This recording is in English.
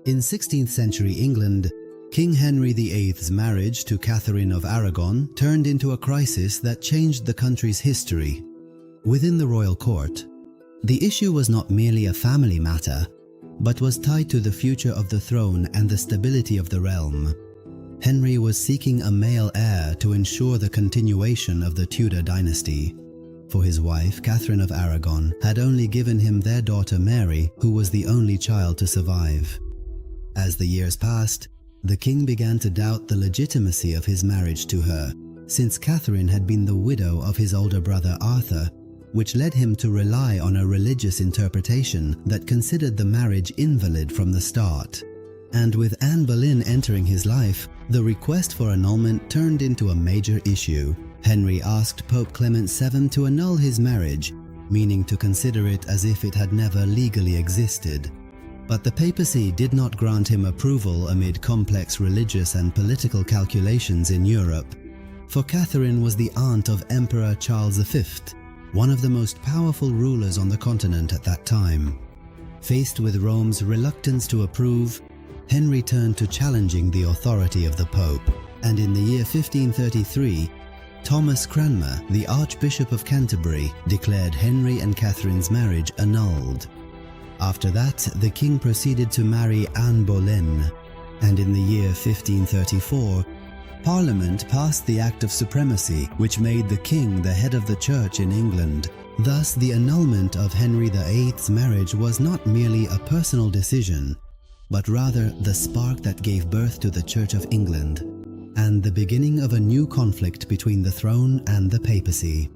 In 16th century England, King Henry VIII's marriage to Catherine of Aragon turned into a crisis that changed the country's history. Within the royal court, the issue was not merely a family matter, but was tied to the future of the throne and the stability of the realm. Henry was seeking a male heir to ensure the continuation of the Tudor dynasty, for his wife, Catherine of Aragon, had only given him their daughter Mary, who was the only child to survive. As the years passed, the king began to doubt the legitimacy of his marriage to her, since Catherine had been the widow of his older brother Arthur, which led him to rely on a religious interpretation that considered the marriage invalid from the start. And with Anne Boleyn entering his life, the request for annulment turned into a major issue. Henry asked Pope Clement VII to annul his marriage, meaning to consider it as if it had never legally existed. But the papacy did not grant him approval amid complex religious and political calculations in Europe, for Catherine was the aunt of Emperor Charles V, one of the most powerful rulers on the continent at that time. Faced with Rome's reluctance to approve, Henry turned to challenging the authority of the Pope, and in the year 1533, Thomas Cranmer, the Archbishop of Canterbury, declared Henry and Catherine's marriage annulled. After that, the king proceeded to marry Anne Boleyn, and in the year 1534, Parliament passed the Act of Supremacy, which made the king the head of the church in England. Thus, the annulment of Henry VIII's marriage was not merely a personal decision, but rather the spark that gave birth to the Church of England, and the beginning of a new conflict between the throne and the papacy.